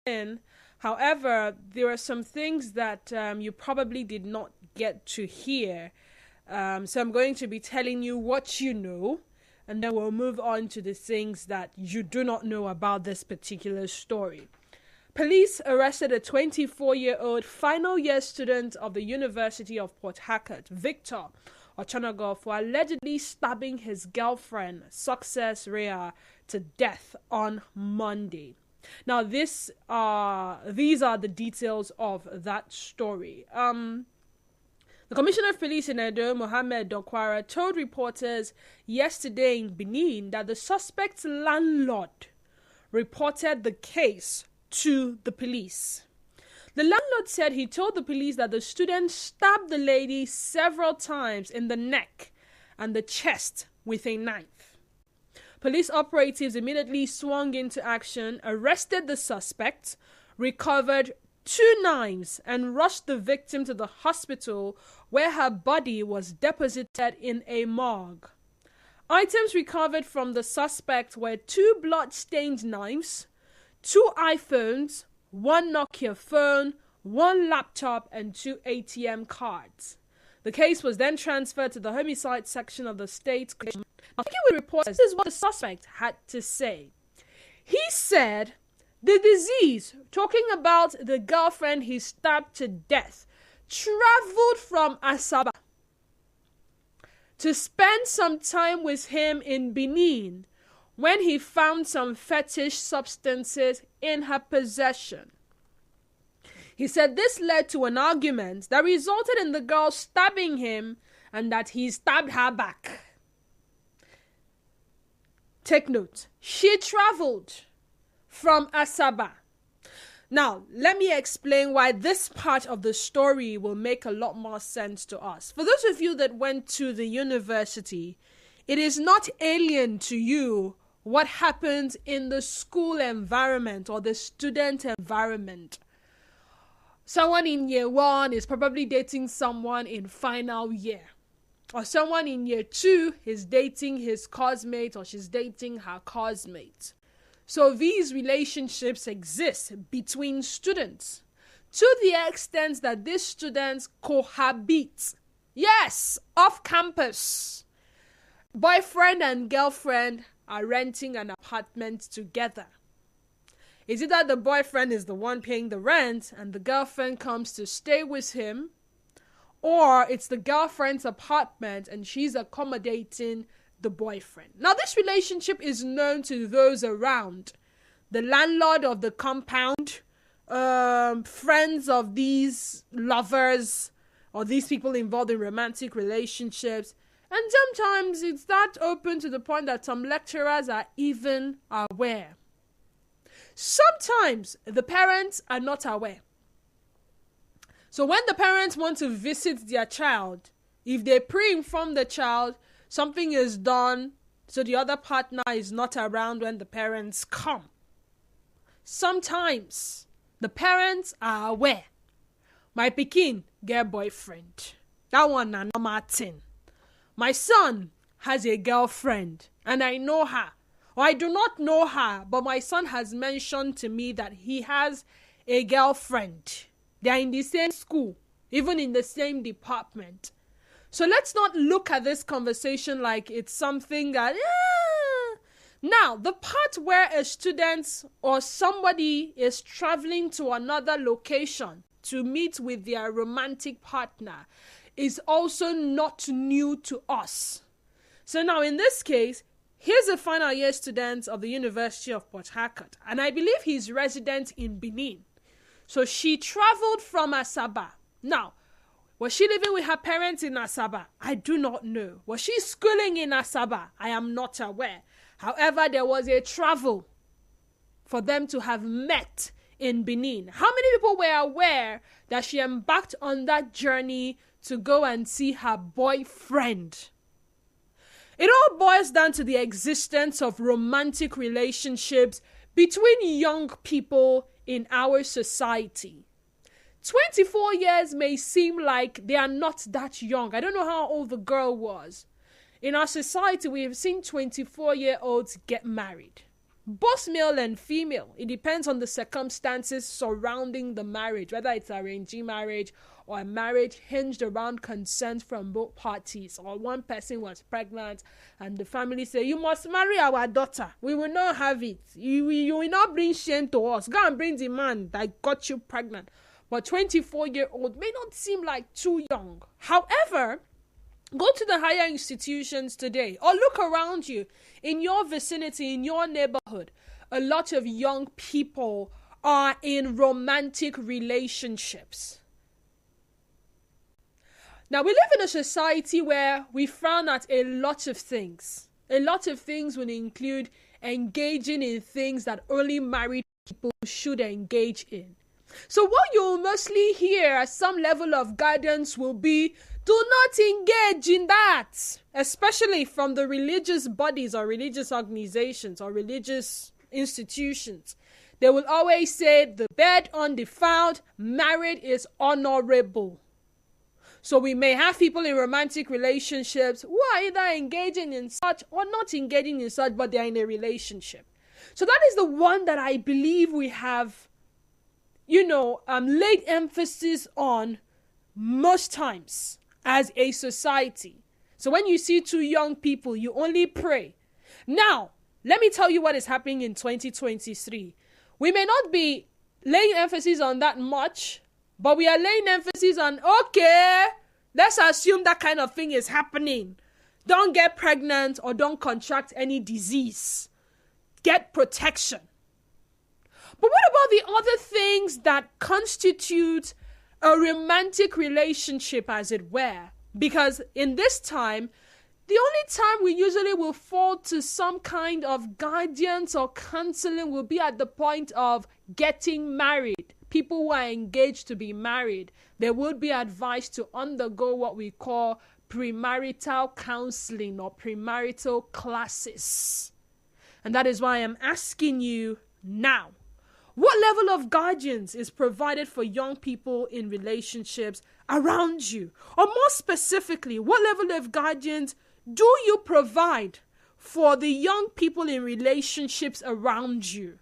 in. However, there are some things that you probably did not get to hear. So I'm going to be telling you what you know, and then we'll move on to the things that you do not know about this particular story. Police arrested a 24-year-old final year student of the University of Port Harcourt, Victor Ochonogo, for allegedly stabbing his girlfriend, Success Rhea, to death on Monday. Now, these are the details of that story. The Commissioner of Police in Edo, Mohammed Dokwara, told reporters yesterday in Benin that the suspect's landlord reported the case to the police. The landlord said he told the police that the student stabbed the lady several times in the neck and the chest with a knife. Police operatives immediately swung into action, arrested the suspect, recovered 2 knives, and rushed the victim to the hospital where her body was deposited in a morgue. Items recovered from the suspect were 2 blood-stained knives, 2 iPhones, 1 Nokia phone, 1 laptop, and 2 ATM cards. The case was then transferred to the homicide section of the state. Speaking with reporters, this is what the suspect had to say. He said the disease, talking about the girlfriend he stabbed to death, traveled from Asaba to spend some time with him in Benin when he found some fetish substances in her possession. He said this led to an argument that resulted in the girl stabbing him and that he stabbed her back. Take note, she traveled from Asaba. Now, let me explain why this part of the story will make a lot more sense to us. For those of you that went to the university, it is not alien to you what happens in the school environment or the student environment. Someone in year 1 is probably dating someone in final year. Or someone in year 2 is dating his cosmate or she's dating her cosmate. So these relationships exist between students to the extent that these students cohabit. Yes, off campus. Boyfriend and girlfriend are renting an apartment together. Is it that the boyfriend is the one paying the rent and the girlfriend comes to stay with him? Or it's the girlfriend's apartment and she's accommodating the boyfriend. Now, this relationship is known to those around. The landlord of the compound, friends of these lovers or these people involved in romantic relationships. And sometimes it's that open to the point that some lecturers are even aware. Sometimes the parents are not aware. So when the parents want to visit their child, if they pre-inform the child, something is done, so the other partner is not around when the parents come. Sometimes the parents are aware. My pikin get boyfriend. That one na normal thing. My son has a girlfriend and I know her. Or I do not know her, but my son has mentioned to me that he has a girlfriend. They are in the same school, even in the same department. So let's not look at this conversation like it's something that... Now, the part where a student or somebody is traveling to another location to meet with their romantic partner is also not new to us. So now in this case, here's a final year student of the University of Port Harcourt, and I believe he's resident in Benin. So she traveled from Asaba. Now, was she living with her parents in Asaba? I do not know. Was she schooling in Asaba? I am not aware. However, there was a travel for them to have met in Benin. How many people were aware that she embarked on that journey to go and see her boyfriend? It all boils down to the existence of romantic relationships between young people in our society. 24 years may seem like they are not that young. I don't know how old the girl was. In our society, we have seen 24-year-olds get married. both male and female. It depends on the circumstances surrounding the marriage, whether it's arranged marriage or a marriage hinged around consent from both parties, or one person was pregnant and the family say, you must marry our daughter, we will not have it, you will not bring shame to us, go and bring the man that got you pregnant. But 24-year-old may not seem like too young. However, go to the higher institutions today or look around you in your vicinity, in your neighborhood. A lot of young people are in romantic relationships. Now, we live in a society where we frown at a lot of things. A lot of things would include engaging in things that only married people should engage in. So what you'll mostly hear as some level of guidance will be, do not engage in that, especially from the religious bodies or religious organizations or religious institutions. They will always say the bed undefiled, married is honorable. So we may have people in romantic relationships who are either engaging in such or not engaging in such, but they're in a relationship. So that is the one that I believe we have, laid emphasis on most times as a society. So when you see two young people, you only pray. Now, let me tell you what is happening in 2023. We may not be laying emphasis on that much, but we are laying emphasis on, okay, let's assume that kind of thing is happening. Don't get pregnant or don't contract any disease. Get protection. But what about the other things that constitute a romantic relationship, as it were? Because in this time, the only time we usually will fall to some kind of guidance or counseling will be at the point of getting married. People who are engaged to be married, they would be advised to undergo what we call premarital counseling or premarital classes. And that is why I'm asking you now, what level of guidance is provided for young people in relationships around you? Or more specifically, what level of guidance do you provide for the young people in relationships around you?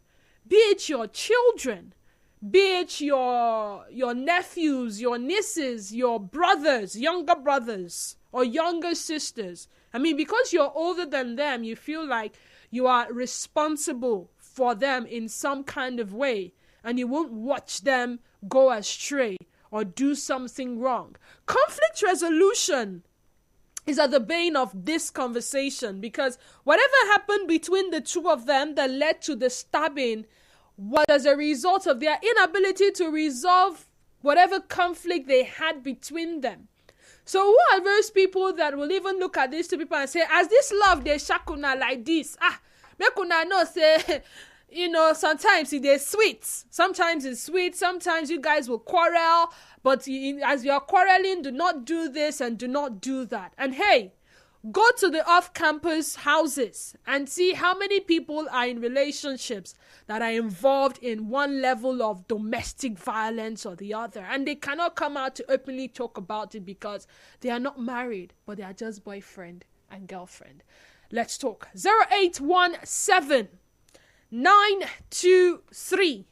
Be it your children, be it your nephews, your nieces, your brothers, younger brothers, or younger sisters. I mean, because you're older than them, you feel like you are responsible for them in some kind of way, and you won't watch them go astray or do something wrong. Conflict resolution is at the bane of this conversation, because whatever happened between the two of them that led to the stabbing was as a result of their inability to resolve whatever conflict they had between them. So who are those people that will even look at these two people and say, as this love they shakuna like this, make una know say, sometimes it is sweet. Sometimes it's sweet. Sometimes you guys will quarrel. But as you are quarreling, do not do this and do not do that. And hey, go to the off-campus houses and see how many people are in relationships that are involved in one level of domestic violence or the other. And they cannot come out to openly talk about it because they are not married, but they are just boyfriend and girlfriend. Let's talk. 0817 923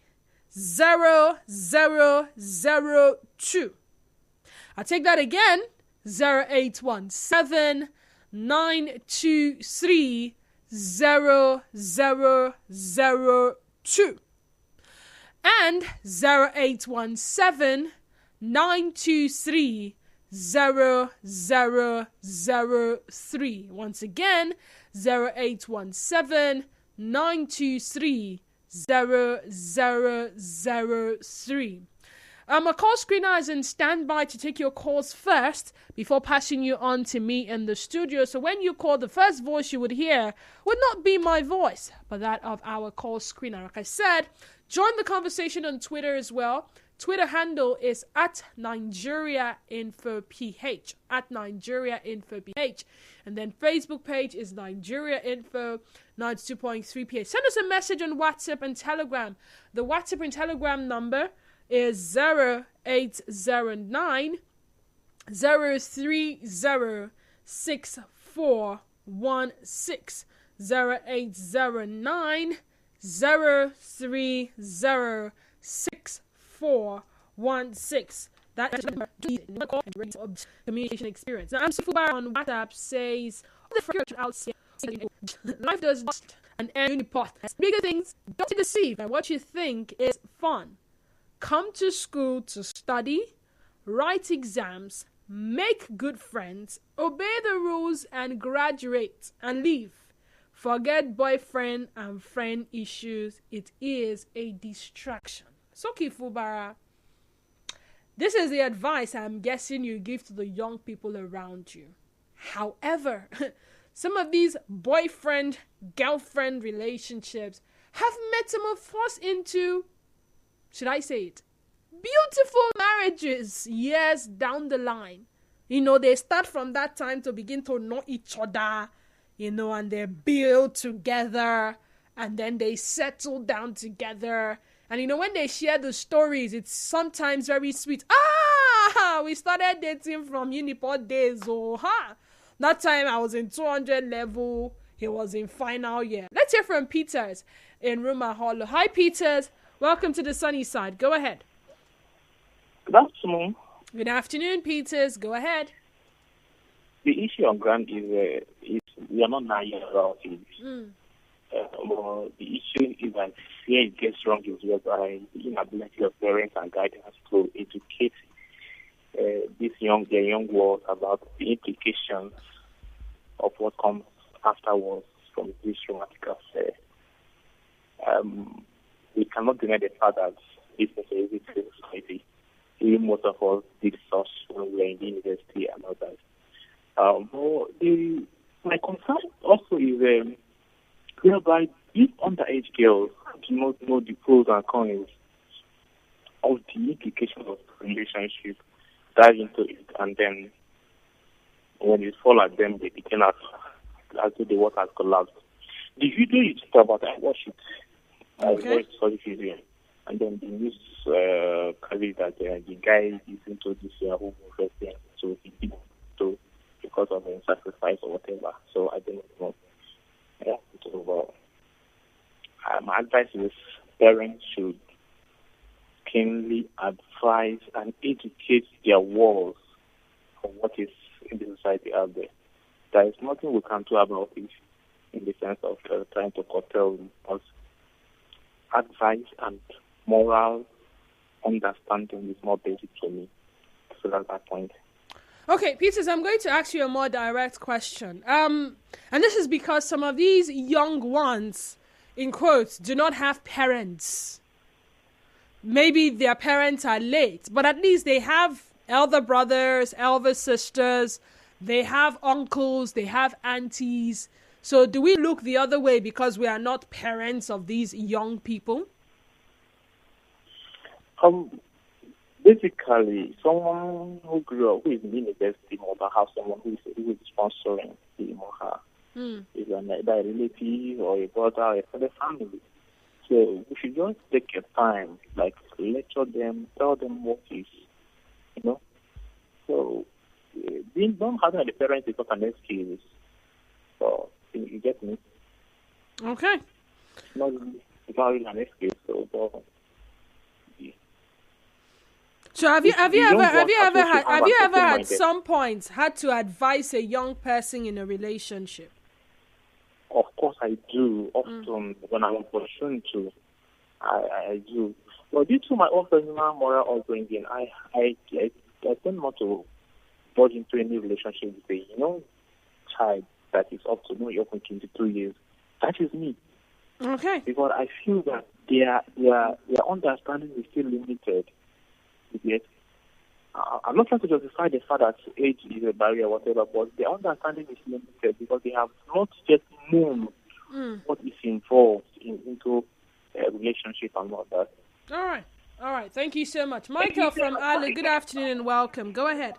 0002. I'll take that again. 0817 923 0002 and 0817 923 0003. Once again, 0817 923 0003. A call screener is in standby to take your calls first before passing you on to me in the studio. So when you call, the first voice you would hear would not be my voice, but that of our call screener. Like I said, join the conversation on Twitter as well. Twitter handle is at NigeriaInfoPH, at NigeriaInfoPH. And then Facebook page is Nigeria Info 92.3 PH. Send us a message on WhatsApp and Telegram. The WhatsApp and Telegram number is 0809 030 6416. 0809 0306416. That is the communication experience. Now, I'm Fubara on WhatsApp says, the friction outside life does not an unipot. Bigger things, don't deceive, and what you think is fun. Come to school to study, write exams, make good friends, obey the rules, and graduate and leave. Forget boyfriend and friend issues. It is a distraction. Soki Fubara, this is the advice I'm guessing you give to the young people around you. However, some of these boyfriend-girlfriend relationships have metamorphosed into, should I say it, beautiful marriages years down the line. They start from that time to begin to know each other, and they build together, and then they settle down together. And when they share the stories, it's sometimes very sweet. We started dating from Unipod days. That time I was in 200 level. He was in final year. Let's hear from Peters in Rumor Hollow. Hi, Peters. Welcome to the sunny side. Go ahead. Good afternoon. Good afternoon, Peters. Go ahead. The issue on ground is we are not naive about it. The issue is that where it gets wrong is whereby the inability of parents and guidance to educate their young world about the implications of what comes afterwards from this traumatic affair. We cannot deny the fact that this is a visiting society. Even most of us did such when we were in the university and all that. My concern also is whereby these underage girls do not know the pros and cons of the implications of the relationship, dive into it, and then when it fall at them, they begin as though the water has collapsed. The video you talk about, I watched it. Okay. I watched the video, and then the news carried that the guy is into this whole thing, so he did so because of his sacrifice or whatever. So I don't know. Yeah, so, my advice is parents should keenly advise and educate their world on what is in the society out there. There is nothing we can do about it in the sense of trying to curtail us. Advice and moral understanding is more basic to me. So that's that point. Okay, Peters, I'm going to ask you a more direct question. And this is because some of these young ones, in quotes, do not have parents. Maybe their parents are late, but at least they have elder brothers, elder sisters, they have uncles, they have aunties. So do we look the other way because we are not parents of these young people? Basically, someone who grew up, who is in university, must have someone who is sponsoring him or her. Is either a relative or a brother or a family. So we should just take your time, like lecture them, tell them what is, So don't have the parents is not an excuse. So you get me? Okay. It's not really an excuse. So have you ever at some point had to advise a young person in a relationship? Of course I do. Often when I'm opportune to, I do. But due to my own personal moral upbringing, I tend not to budge into any relationship with a young child that is up to maybe up to 22 years. That is me. Okay. Because I feel that their understanding is still limited. Yet, I'm not trying to justify the fact that age is a barrier or whatever, but their understanding is limited because they have not yet known what is involved into a relationship and all that. All right. Thank you so much. Michael from Ali, good afternoon and welcome. Go ahead.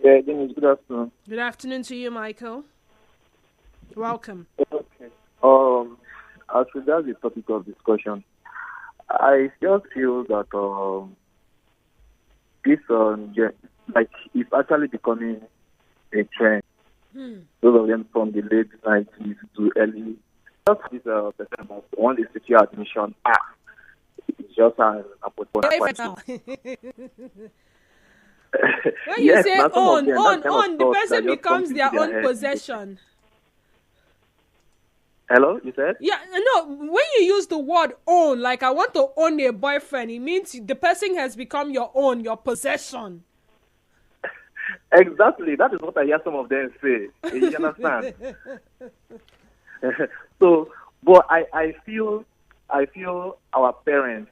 Yeah, Dennis, good afternoon. Good afternoon to you, Michael. Welcome. Okay. As regards the topic of discussion, I just feel that this it's actually becoming a trend. Those of them from the late 90s to early just this percent of one is secure admission. It's just an when you say own, the person becomes their own possession. Hello, you said? Yeah, no, when you use the word own, like I want to own a boyfriend, it means the person has become your own, your possession. Exactly. That is what I hear some of them say. You understand? So, but I feel our parents,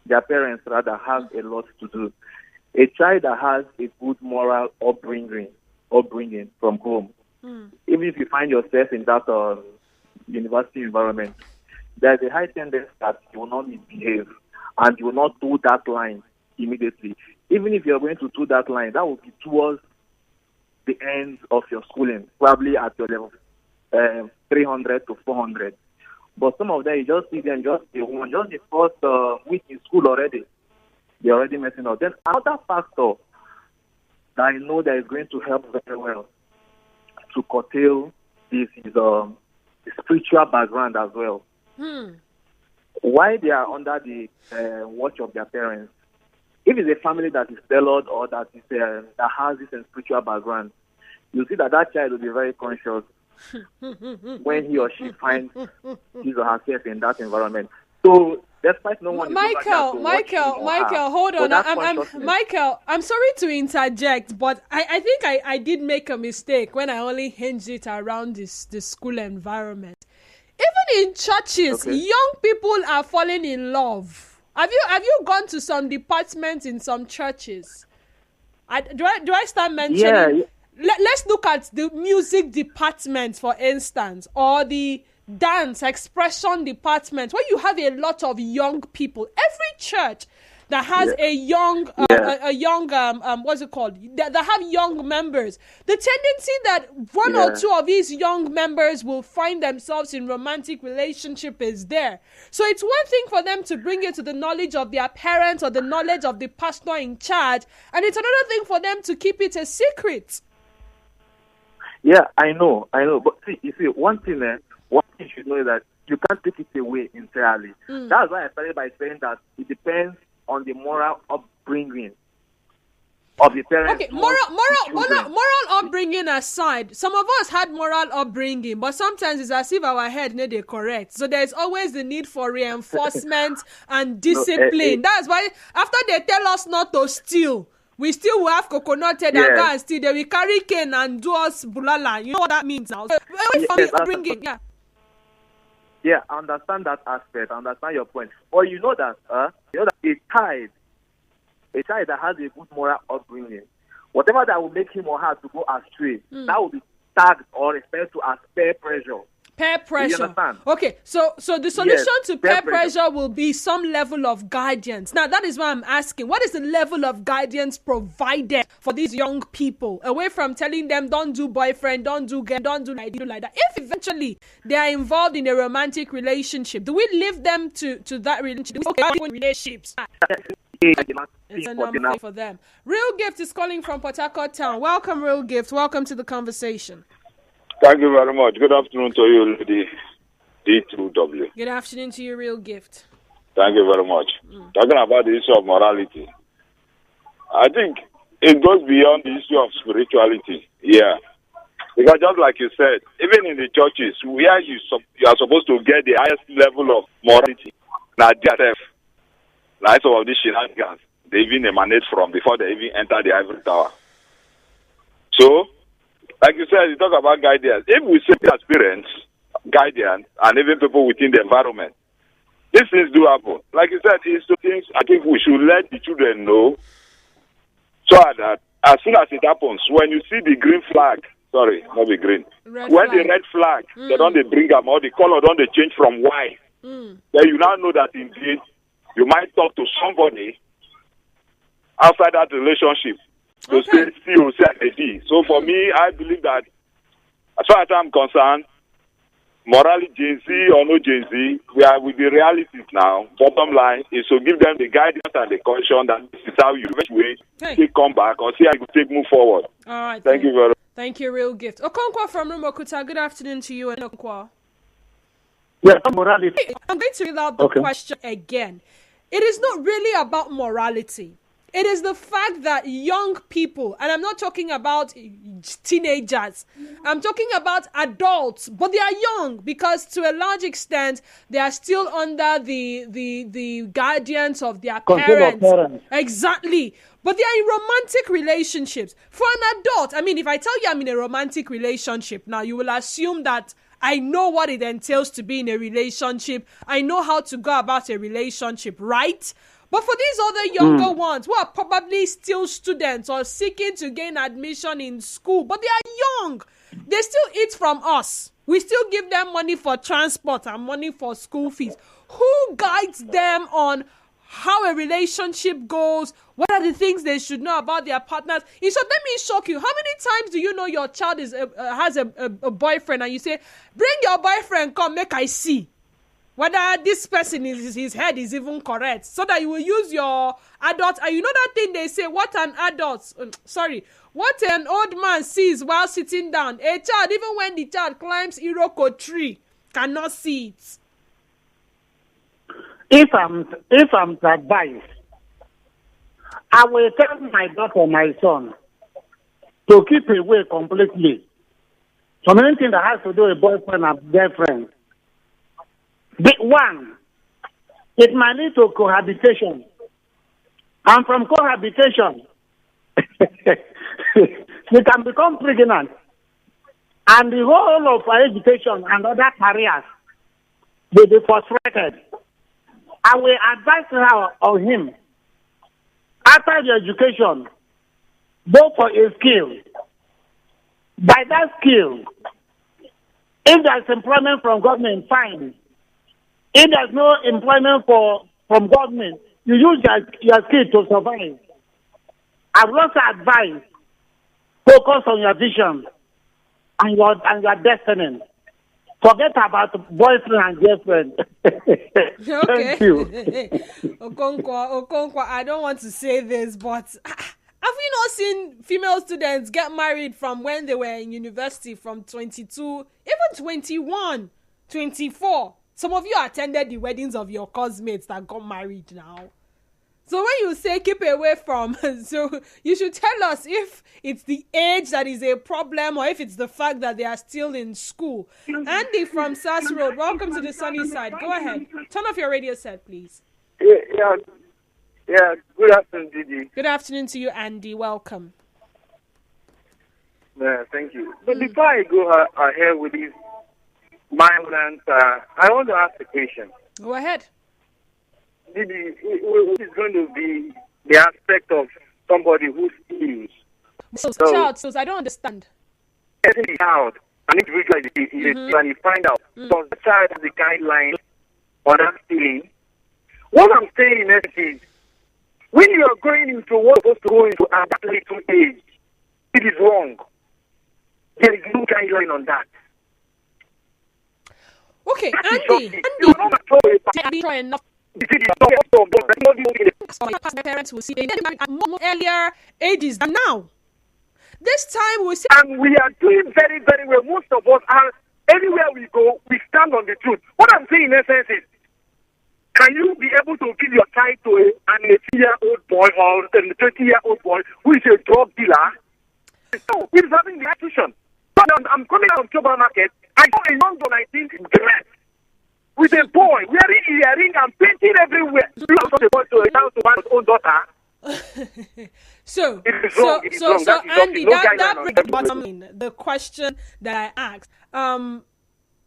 their parents rather, have a lot to do. A child that has a good moral upbringing from home, even if you find yourself in that university environment, there's a high tendency that you will not misbehave and you will not do that line immediately. Even if you're going to do that line, that will be towards the end of your schooling, probably at your level 300 to 400. But some of them, you just see them just the first week in school already. They're already messing up. Then another factor that I know that is going to help very well to curtail this is the spiritual background as well. Why they are under the watch of their parents. If it's a family that is zealous or that is that has this spiritual background, you see that child will be very conscious when he or she finds his or herself in that environment. So despite no one, Michael, hold on. Michael, I'm sorry to interject, but I think I did make a mistake when I only hinged it around this school environment. Even in churches, young people are falling in love. Have you gone to some departments in some churches? Do I start mentioning? Yeah. Let's look at the music department, for instance, or the dance expression department, where you have a lot of young people. Every church that has a young what's it called, that have young members, the tendency that one or two of these young members will find themselves in romantic relationship is there. So it's one thing for them to bring it to the knowledge of their parents or the knowledge of the pastor in charge, and it's another thing for them to keep it a secret. Yeah, I know, but you see, one thing you should know is that you can't take it away entirely. That's why I started by saying that it depends on the moral upbringing of the parents. Okay, moral upbringing aside, some of us had moral upbringing, but sometimes it's as if our head need a correct. So there's always the need for reinforcement and discipline. That's why after they tell us not to steal, we still will have coconut head and go and steal. They will carry cane and do us bulala. You know what that means now? Upbringing, Yeah, I understand that aspect. I understand your point. Or you know that a child that has a good moral upbringing, whatever that will make him or her to go astray, that will be tagged or referred to as peer pressure. Peer pressure. Okay, so the solution to peer pressure will be some level of guidance. Now, that is why I'm asking, what is the level of guidance provided for these young people, away from telling them, don't do boyfriend, don't do girl, don't do like that? If eventually they are involved in a romantic relationship, do we leave them to that relationship? Relationships. It's a number for them. Real Gift is calling from Port Harcourt Town. Welcome, Real Gift. Welcome to the conversation. Thank you very much. Good afternoon to you, Lady D2W. Good afternoon to you, Real Gift. Thank you very much. Talking about the issue of morality, I think it goes beyond the issue of spirituality. Yeah. Because just like you said, even in the churches, where you are supposed to get the highest level of morality, now like some of these shenanigans, they even emanate from before they even enter the ivory tower. So, like you said, you talk about guidance. If we say as parents, guidance, and even people within the environment, these things do happen. Like you said, it's two things I think we should let the children know, so that as soon as it happens, when you see the green flag, sorry, not the green, when the red flag, they don't bring them, or the color don't they change from white, then you now know that indeed you might talk to somebody outside that relationship. To say C-O-C-A-D. So for me, I believe that as far as I'm concerned, morally Gen Z or no Gen Z, we are with the realities now. Bottom line is to give them the guidance and the caution that this is how you take come back or see how you take move forward. All right. Thank you very much. Thank you, Real Gift. Okonkwo from Rumokuta. Good afternoon to you, Okonkwo. Yes, morality. I'm going to read out the question again. It is not really about morality. It is the fact that young people, and I'm not talking about teenagers, I'm talking about adults, but they are young because to a large extent they are still under the guardians of their parents. Exactly. But they are in romantic relationships. For an adult, I mean, if I tell you I'm in a romantic relationship now, you will assume that I know what it entails to be in a relationship. I know how to go about a relationship, right? But for these other younger ones who are probably still students or seeking to gain admission in school, but they are young, they still eat from us. We still give them money for transport and money for school fees. Who guides them on how a relationship goes? What are the things they should know about their partners? In short, let me shock you. How many times do you know your child has a boyfriend and you say, bring your boyfriend, come, make I see whether this person his head is even correct, so that you will use your adult. And you know that thing they say, what an old man sees while sitting down, a child, even when the child climbs Iroko tree, cannot see it. If I'm to advise, I will tell my daughter, my son, to keep away completely from anything that has to do with boyfriend and girlfriend. One, it might lead to cohabitation. And from cohabitation, they can become pregnant. And the whole of our education and other careers will be frustrated. I will advise her or him, after the education, go for a skill. By that skill, if there is employment from government, fine. If there's no employment from government, you use your skill to survive. I would also advise, focus on your vision and your destiny. Forget about boyfriend and girlfriend. Okay. Thank you. Okonkwo, I don't want to say this, but have we not seen female students get married from when they were in university from 22, even 21, 24? Some of you attended the weddings of your classmates that got married now. So when you say keep away from, so you should tell us if it's the age that is a problem or if it's the fact that they are still in school. Andy from Sass Road, welcome to the sunny side. Go ahead. Turn off your radio set, please. Yeah. Good afternoon, Didi. Good afternoon to you, Andy. Welcome. Yeah, thank you. But before I go ahead with this violence, I want to ask a question. Go ahead. Didi, what is going to be the aspect of somebody who steals? So I don't understand. Getting the child, an individual and you find out, does the child have the guideline on that stealing? What I'm saying is, when you are going into what you're supposed to go into at that little age, it is wrong. There is no guideline on that. Okay, Andy, try enough. My parents will see they get married at more earlier ages than now. This time we see, and we are doing very, very well. Most of us are, anywhere we go, we stand on the truth. What I'm saying in essence is, can you be able to give your child to an 18-year-old boy or a 20-year-old boy who is a drug dealer? So, he's having the institution. I'm coming out of Joba Market. I saw a young girl, I think, dressed with a boy wearing earring and painting everywhere. You also the boy to his own daughter. So Andy, that brings the bottom line. The question that I asked,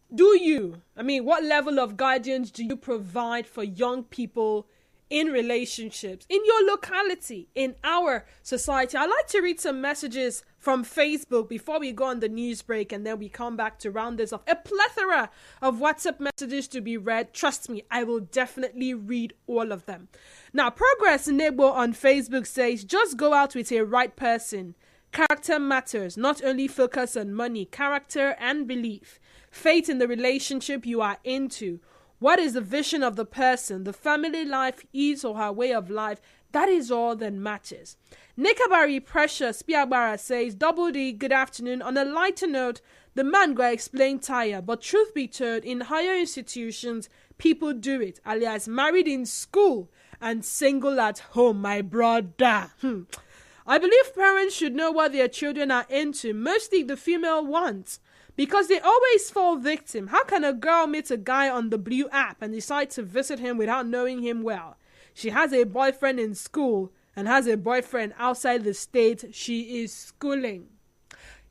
what level of guidance do you provide for young people in relationships, in your locality, in our society? I'd like to read some messages from Facebook before we go on the news break, and then we come back to round this off. A plethora of WhatsApp messages to be read. Trust me, I will definitely read all of them. Now, Progress Nebo on Facebook says, just go out with a right person. Character matters. Not only focus on money, character and belief. Faith in the relationship you are into. What is the vision of the person, the family life, his or her way of life? That is all that matters. Nikabari Precious Piagbara says, Double D, good afternoon. On a lighter note, the man got explained tire, but truth be told, in higher institutions, people do it, alias married in school and single at home, my brother. I believe parents should know what their children are into, mostly the female ones, because they always fall victim. How can a girl meet a guy on the Blue app and decide to visit him without knowing him well? She has a boyfriend in school and has a boyfriend outside the state she is schooling.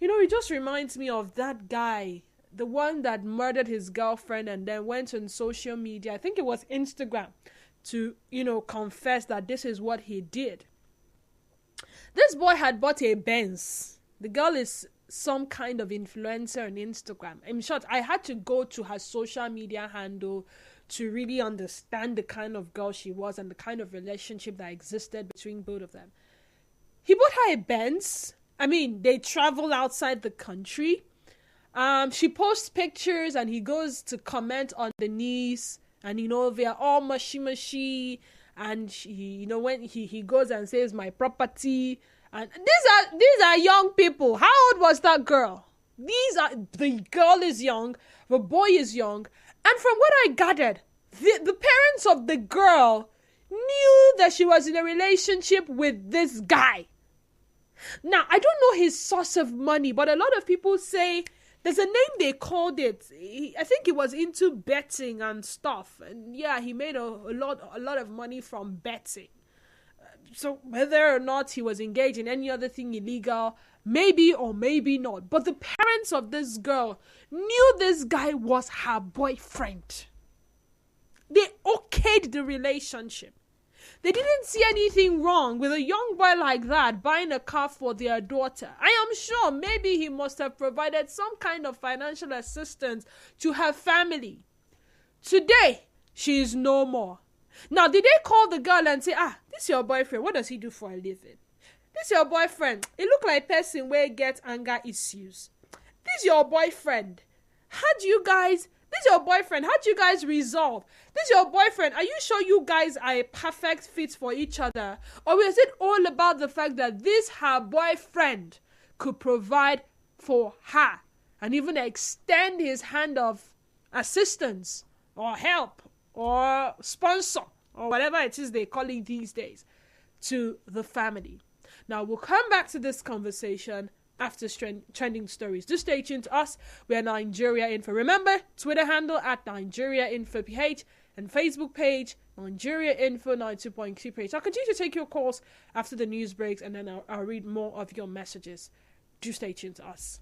You know, it just reminds me of that guy, the one that murdered his girlfriend and then went on social media, I think it was Instagram, to, confess that this is what he did. This boy had bought a Benz. The girl is some kind of influencer on Instagram. In short, I had to go to her social media handle to really understand the kind of girl she was and the kind of relationship that existed between both of them. He bought her a Benz. I mean, they travel outside the country. She posts pictures and he goes to comment on the niece, and they are all mushy, and when he goes and says my property, and these are young people. How old was that girl? The girl is young, the boy is young. And from what I gathered, the parents of the girl knew that she was in a relationship with this guy. Now, I don't know his source of money, but a lot of people say there's a name they called it. I think he was into betting and stuff. And yeah, he made a lot of money from betting. So whether or not he was engaged in any other thing illegal, maybe or maybe not. But the parents of this girl knew this guy was her boyfriend. They okayed the relationship. They didn't see anything wrong with a young boy like that buying a car for their daughter. I am sure maybe he must have provided some kind of financial assistance to her family. Today, she is no more. Now, did they call the girl and say, this your boyfriend, what does he do for a living? This your boyfriend, it look like person where get anger issues. This your boyfriend. This your boyfriend, how'd you guys resolve? This your boyfriend, are you sure you guys are a perfect fit for each other? Or is it all about the fact that this her boyfriend could provide for her and even extend his hand of assistance or help or sponsor or whatever it is they call it these days to the family? Now, we'll come back to this conversation after trending stories. Do stay tuned to us. We are Nigeria Info. Remember, Twitter handle at Nigeria Info PH and Facebook page Nigeria Info 92.2 page. I'll continue to take your calls after the news breaks, and then I'll read more of your messages. Do stay tuned to us.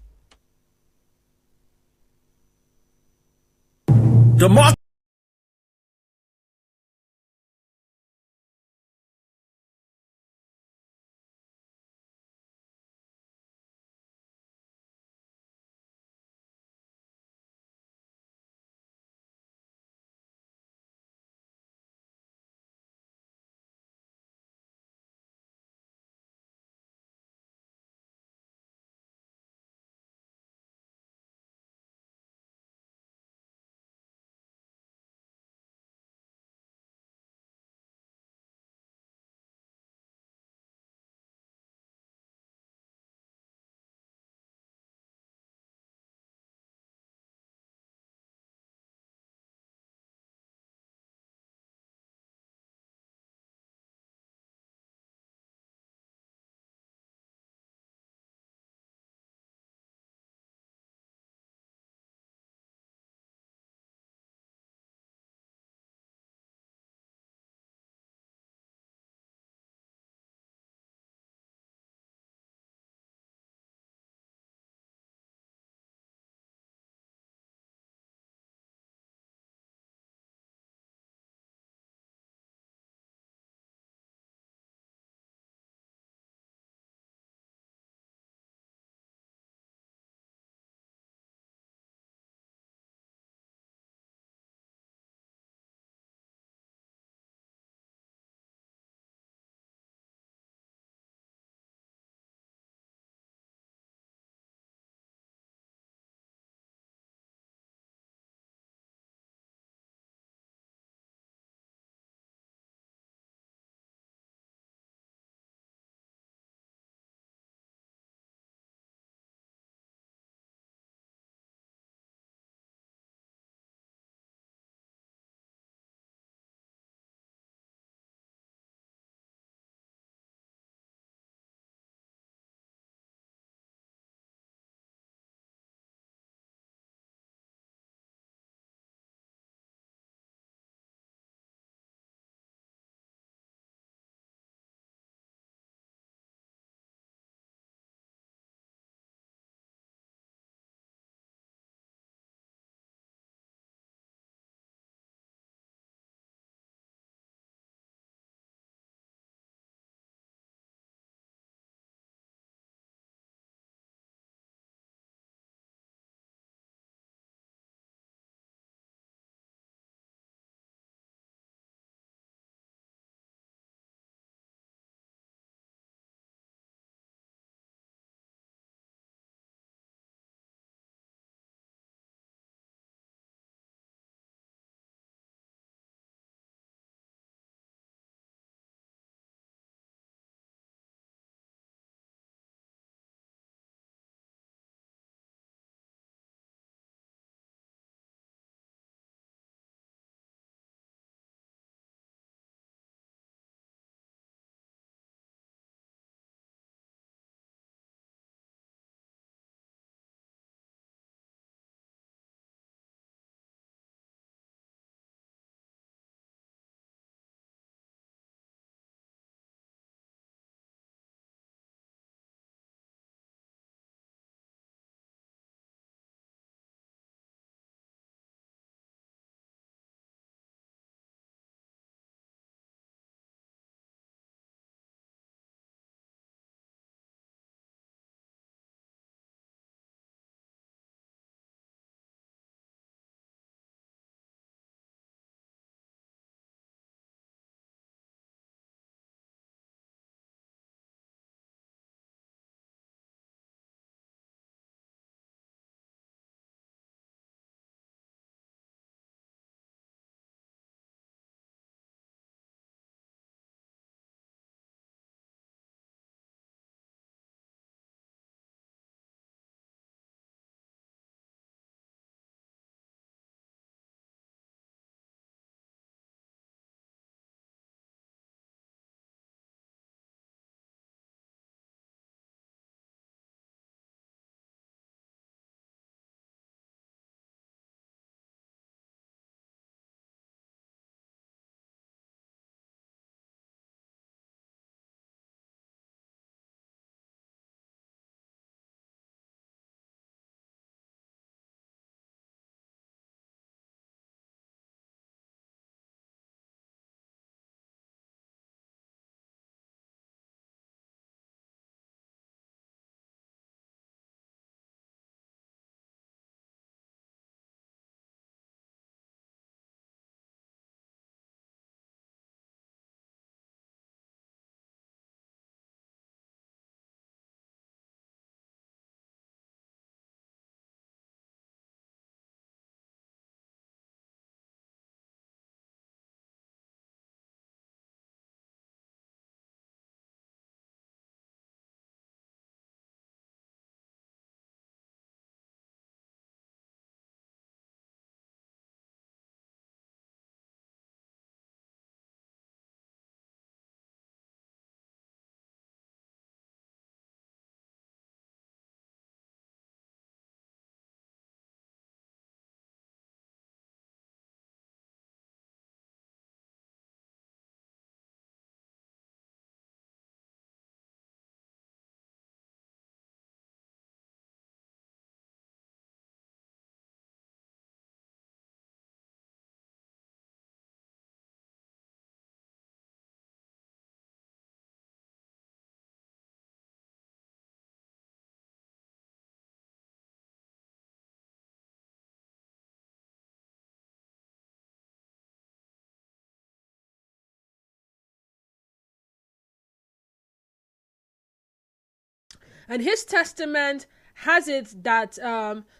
And his testament has it that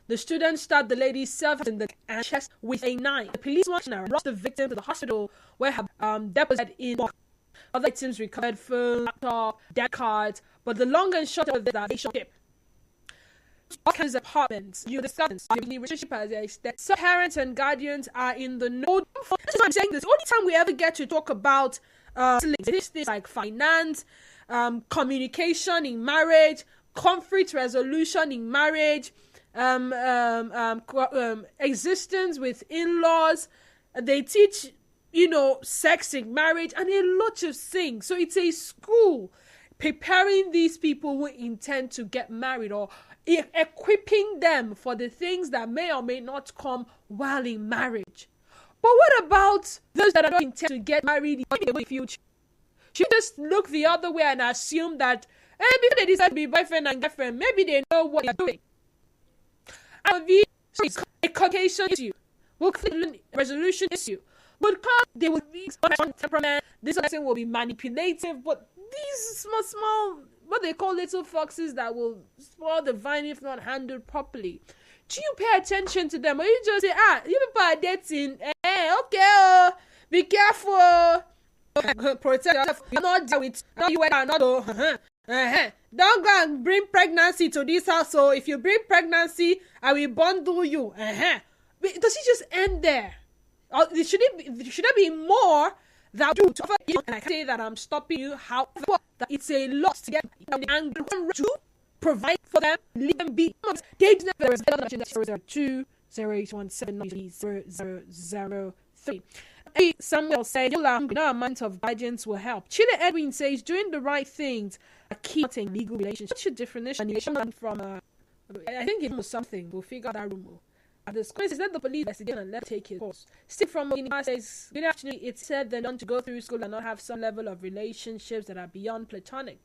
the student stabbed the lady's self in the chest with a knife. The police rushed the victim to the hospital where her deposited in. Other items recovered: phone, laptop, debit cards. But the long and short of this that they shot him. All kinds of apartments. You discover the relationship as a extent. So parents and guardians are in the know. That's why I'm saying this. Only time we ever get to talk about things like finance, communication in marriage, conflict resolution in marriage, existence with in-laws. They teach, sex in marriage and a lot of things. So it's a school preparing these people who intend to get married, or equipping them for the things that may or may not come while in marriage. But what about those that don't intend to get married in the future? Should we just look the other way and assume that before they decide to be boyfriend and girlfriend, maybe they know what they're doing? And a communication issue, resolution issue, because they will be temperament. This person will be manipulative, but these small, what they call little foxes that will spoil the vine if not handled properly. Do you pay attention to them, or you just say, you people are dating, okay, be careful, protect yourself, you're not there with, you are not, don't go and bring pregnancy to this house, so if you bring pregnancy, I will bundle you, Does it just end there? Or should there be more that do to offer you? And I can say that I'm stopping you, however, that it's a loss to get angry to provide for them, leave them be. They do not 002-0817-0003. Samuel said, no amount of guidance will help. Chile Edwin says, doing the right things are key to a legal relationship. What's your definition from, I think it was something. We'll figure out that rumor. The school says, let the police investigate and let take his course. Steve from Guinea says, good afternoon. It's said they want to go through school and not have some level of relationships that are beyond platonic.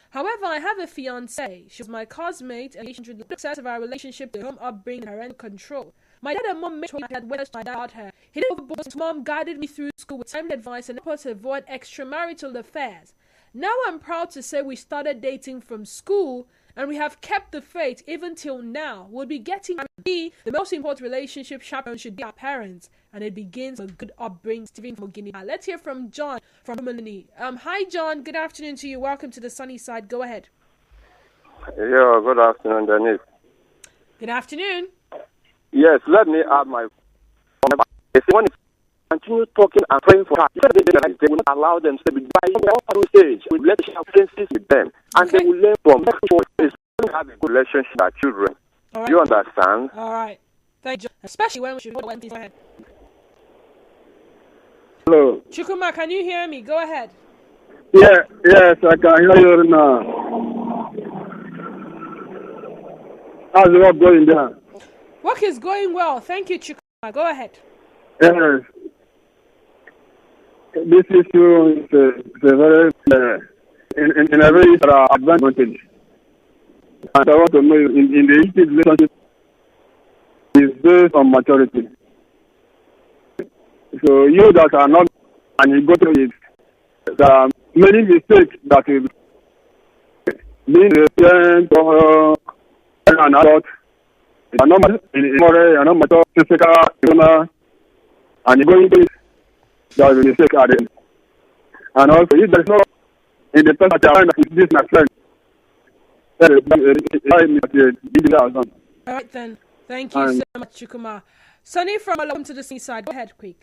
However, I have a fiancée. She was my classmate, and the success of our relationship, the home upbringing, and parental control. My dad and mom made sure I had witnessed my dad about her. He didn't overboard. His mom guided me through school with timely advice and helped us avoid extramarital affairs. Now I'm proud to say we started dating from school, and we have kept the faith even till now. We'll be getting married. The most important relationship chaperone should be our parents, and it begins with good upbringing. Stephen from Guinea. Let's hear from John from Melanie. Hi, John. Good afternoon to you. Welcome to the sunny side. Go ahead. Yeah, good afternoon, Denise. Good afternoon. Yes, let me add my. If you want to continue talking and praying for her, they will not allow them to be by their stage. We let share experiences with them, and they will learn from them. Have a good relationship with our children. Right. Do you understand? All right. Thank you. Especially when we should go ahead. Hello. Chukuma, can you hear me? Go ahead. Yes, I can hear you now. How's the work going there? Work is going well. Thank you, Chukuma. Go ahead. Yes. This issue is a very, in a very advantage. And I want to know, in the intimate relationship, is based on maturity. So you that are not, and you go through it, there are many mistakes that will being a parent or an adult. You are not moral, you are not mature, physical, and you go into it, there is a mistake at it. And also, if there is no in the person that you are with this my friend, all right then. Thank you so much, Chukuma. Sunny from Welcome to the Seaside. Go ahead, quick.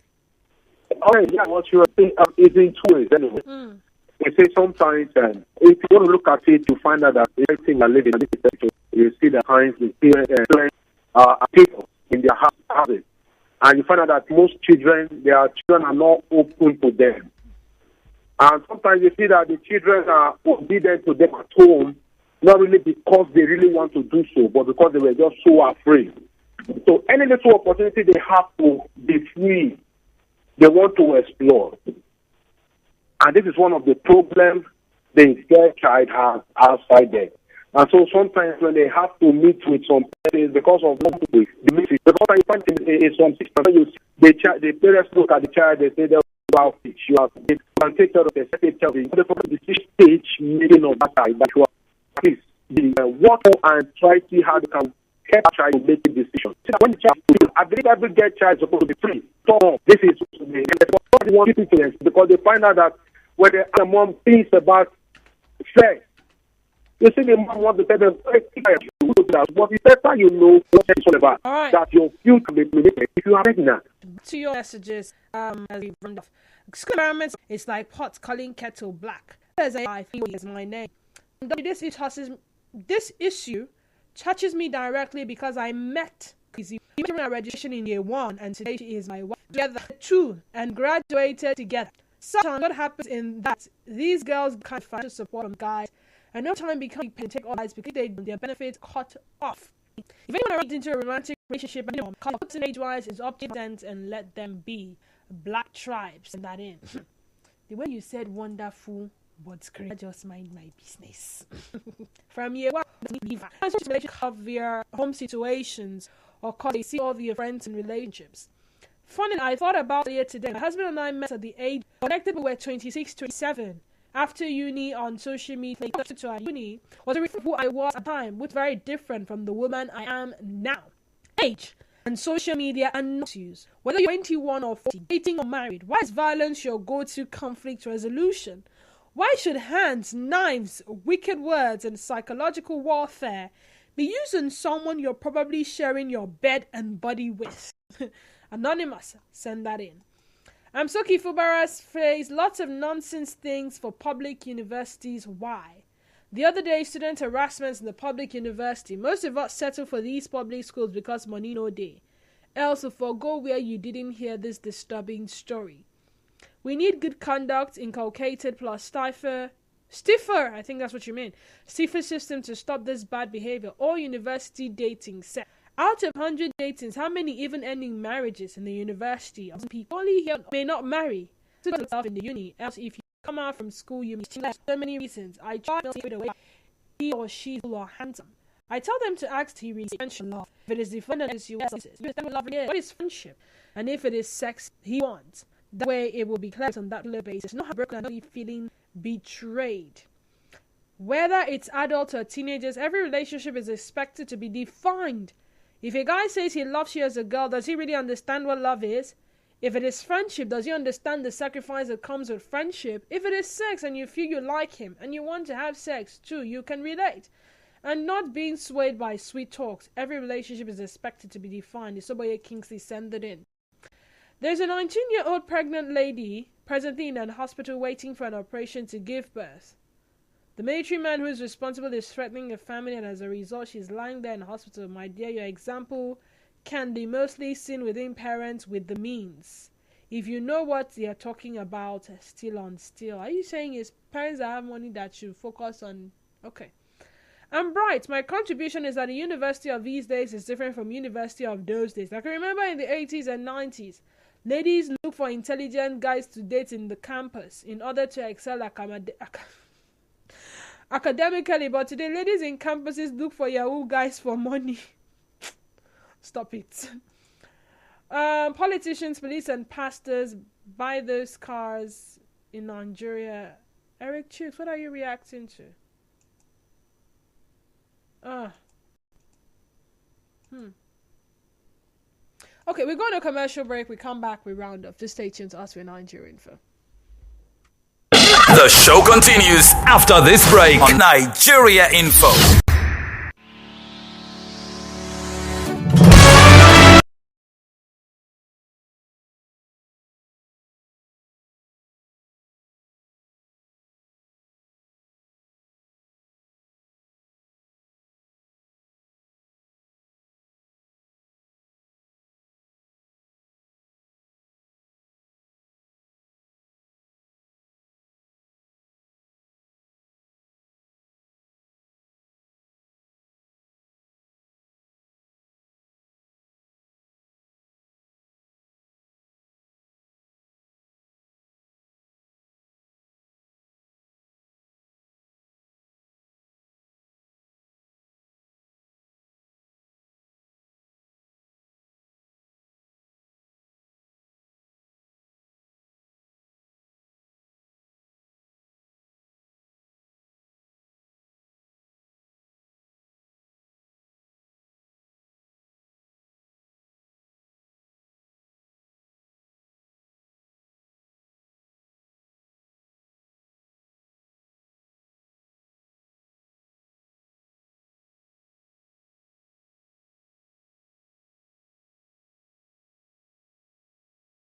All right, yeah, what you are saying is in two ways anyway. You say sometimes, if you want to look at it, you find out that everything I live in this sector, you see the times the parents are people in their houses. And you find out that most children, their children are not open to them. And sometimes you see that the children are obedient to them at home, not really because they really want to do so, but because they were just so afraid. So any little opportunity they have to be free, they want to explore. And this is one of the problems the girl child has outside there. And so sometimes when they have to meet with some parents because of the message, because I find in some situations, the parents look at the child, they say, "Wow, you can take care of the second child." The stage meeting of that child, that you are, please the work and try to see how they can help try to make a decision. So when the child is, I believe every girl child is supposed to be free. So this is what they want people to because they find out that when the mom thinks about sex, you see the mom wants to tell them, hey, but it's better you know what it's all about. All right. That your future will be manipulated if you are pregnant. To your messages, as we run off. Experiments, it's like pot calling kettle black. There's a I feel is my name. This issue touches me directly because I met Izzy during our registration in year 1, and today she is my wife. Together, too, and graduated together. Sometimes what happens in that these girls can't find support from guys, and no time become and take all guys because their benefits cut off. If anyone runs into a romantic relationship, age-wise is up to them and let them be. Black tribes, send that in. The way you said wonderful, but I just mind my business. From year 1, have their home situations or cause they see all their friends in relationships. Funny, I thought about it today. My husband and I met at the age connected. We were 26, 27. After uni on social media, to our uni was who I was at the time, which very different from the woman I am now. Age and social media and issues. Whether you're 21 or 40, dating or married, why is violence your go-to conflict resolution? Why should hands, knives, wicked words, and psychological warfare be used on someone you're probably sharing your bed and body with? Anonymous, send that in. I'm Soki Fubaras face lots of nonsense things for public universities. Why? The other day, student harassment in the public university. Most of us settle for these public schools because money no day. Else, forgo where you didn't hear this disturbing story. We need good conduct inculcated plus stiffer, I think that's what you mean, stiffer system to stop this bad behavior. All university dating set. Out of 100 datings, how many even ending marriages in the university? People only here may not marry. In the uni, else if you come out from school, you must have so many reasons. I try to figure away he or she or handsome. I tell them to ask he really love. If it is the fun that you what is friendship? And if it is sex he wants. That way it will be clear on that basis. Not broken and not feeling betrayed. Whether it's adults or teenagers, every relationship is expected to be defined. If a guy says he loves you as a girl, does he really understand what love is? If it is friendship, does he understand the sacrifice that comes with friendship? If it is sex and you feel you like him and you want to have sex too, you can relate. And not being swayed by sweet talks. Every relationship is expected to be defined. Isoboye Kingsley sent it in. There's a 19-year-old pregnant lady presently in a hospital waiting for an operation to give birth. The military man who is responsible is threatening a family, and as a result, she's lying there in the hospital. My dear, your example can be mostly seen within parents with the means. If you know what they are talking about, still on still. Are you saying it's parents that have money that should focus on? Okay. I'm bright. My contribution is that the university of these days is different from university of those days. I can remember in the 80s and 90s, ladies look for intelligent guys to date in the campus in order to excel academically, but today ladies in campuses look for Yahoo guys for money. Stop it. Politicians, police, and pastors buy those cars in Nigeria. Eric Chooks, what are you reacting to? Okay, we're going to a commercial break. We come back, we round up. Just stay tuned to us with Nigeria Info. The show continues after this break on Nigeria Info.